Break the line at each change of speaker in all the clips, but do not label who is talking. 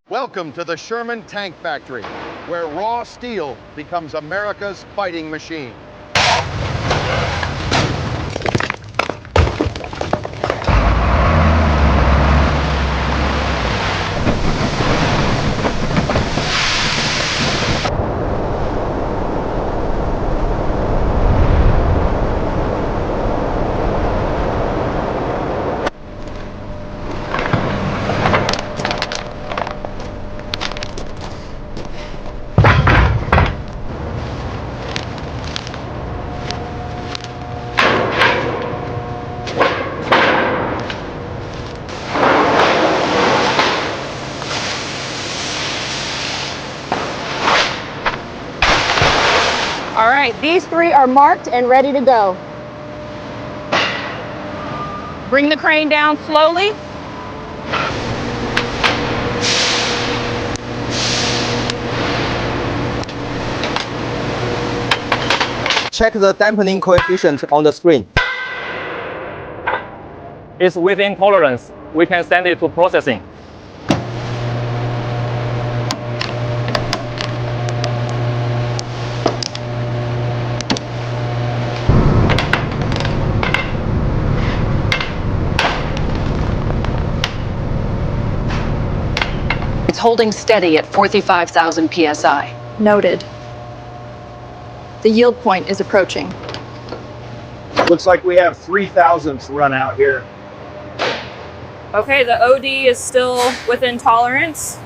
Welcome to the Sherman Tank Factory, where raw steel becomes America's fighting machine.
All right, these three are marked and ready to go. Bring the crane down slowly.
Check the dampening coefficient on the screen.
It's within tolerance. We can send it to processing.
It's holding steady at 45,000 psi.
Noted. The yield point is approaching.
Looks like we have 3,000ths run out here.
Okay, the OD is still within tolerance.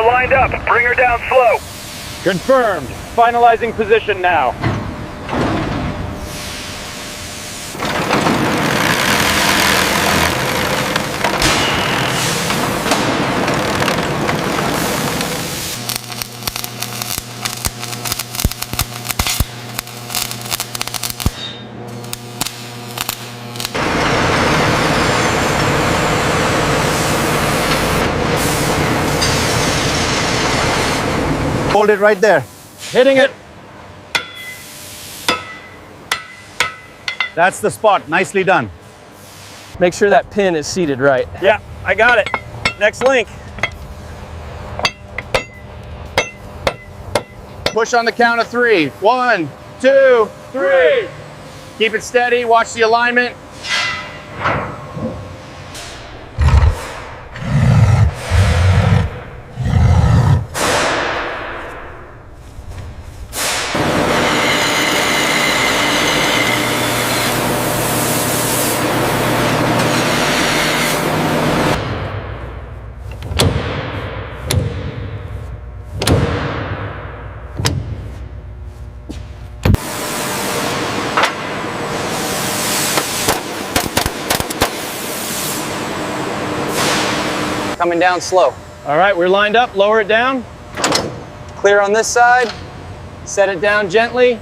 Lined up. Bring her down slow.
Confirmed. Finalizing position now.
Hold it right there.
Hitting it.
That's the spot. Nicely done.
Make sure that pin is seated right.
Yeah, I got it. Next link.
Push on the count of 3. 1, 2, 3. Keep it steady, watch the alignment.
Coming down slow.
All right, we're lined up. Lower it down.
Clear on this side. Set it down gently.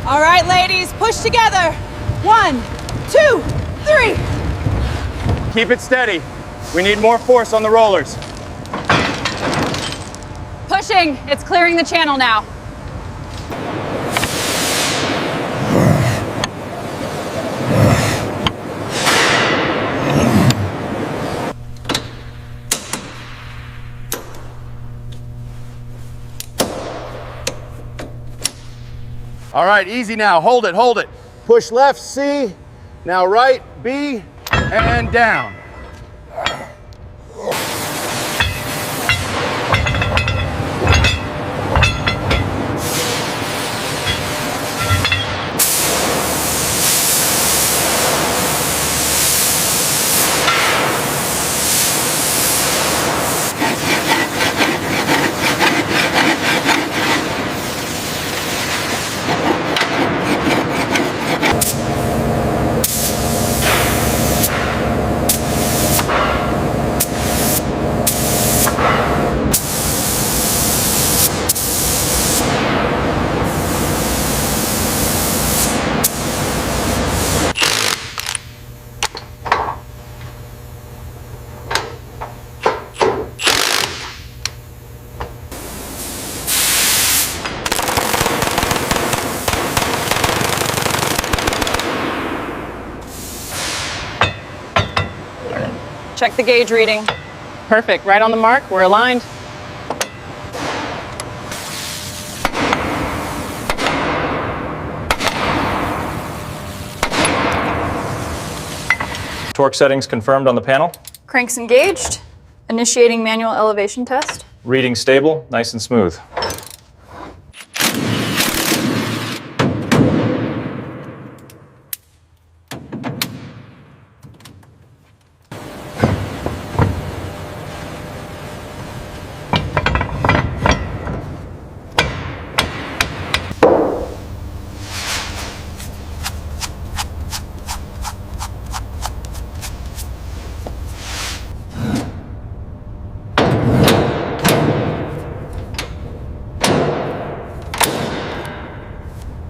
All right, ladies, push together. 1, 2, 3.
Keep it steady. We need more force on the rollers.
Pushing. It's clearing the channel now.
All right, easy now. Hold it, hold it. Push left, C. Now right, B, and down.
Check the gauge reading. Perfect. Right on the mark. We're aligned.
Torque settings confirmed on the panel.
Cranks engaged. Initiating manual elevation test.
Reading stable, nice and smooth.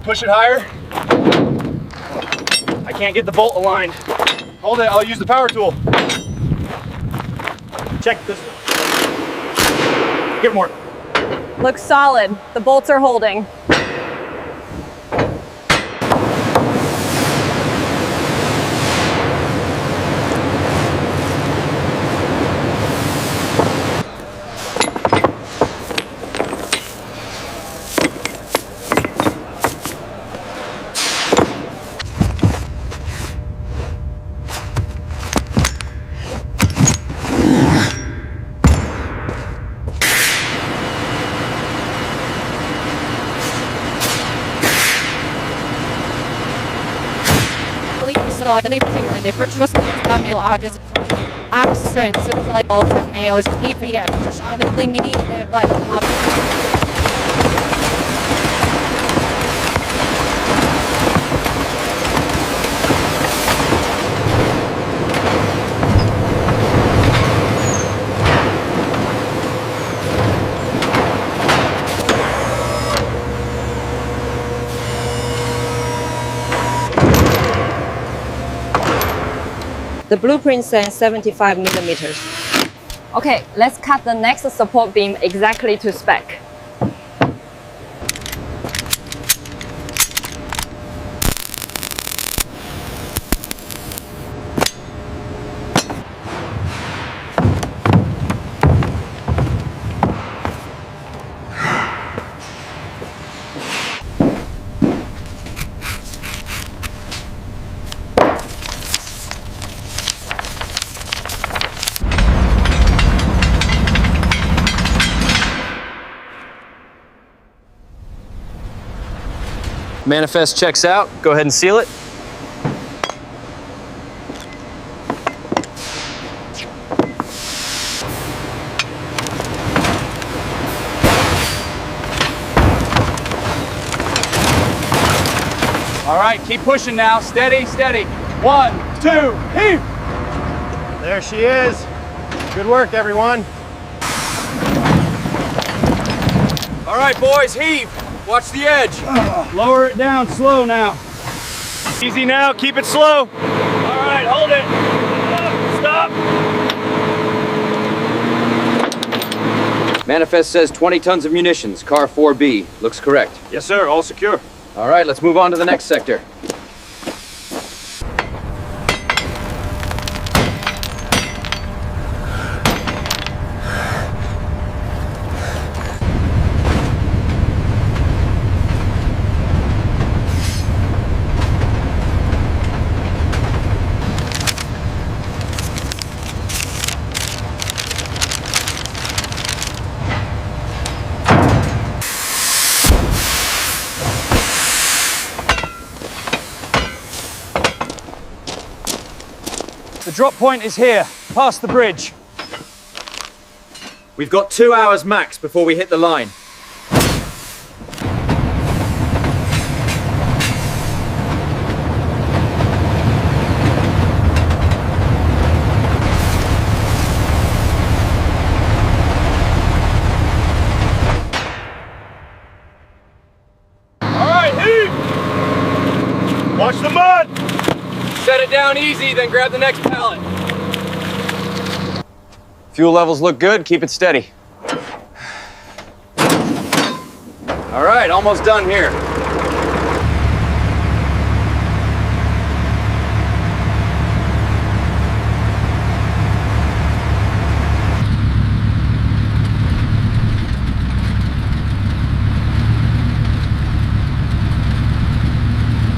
Push it higher. I can't get the bolt aligned. Hold it, I'll use the power tool. Check this. Give more.
Looks solid. The bolts are holding.
The blueprint says 75 millimeters.
Okay, let's cut the next support beam exactly to spec.
Manifest checks out. Go ahead and seal it.
All right, keep pushing now. Steady, steady. 1, 2, heave. There she is. Good work, everyone.
All right, boys, heave. Watch the edge.
Lower it down slow now.
Easy now, keep it slow. All right, hold it. Stop.
Manifest says 20 tons of munitions, car 4B. Looks correct.
Yes, sir, all secure.
All right, let's move on to the next sector.
The drop point is here, past the bridge.
We've got 2 hours max before we hit the line.
All right, heave. Watch the mud.
Set it down easy, then grab the next pallet. Fuel levels look good, keep it steady. All right, almost done here.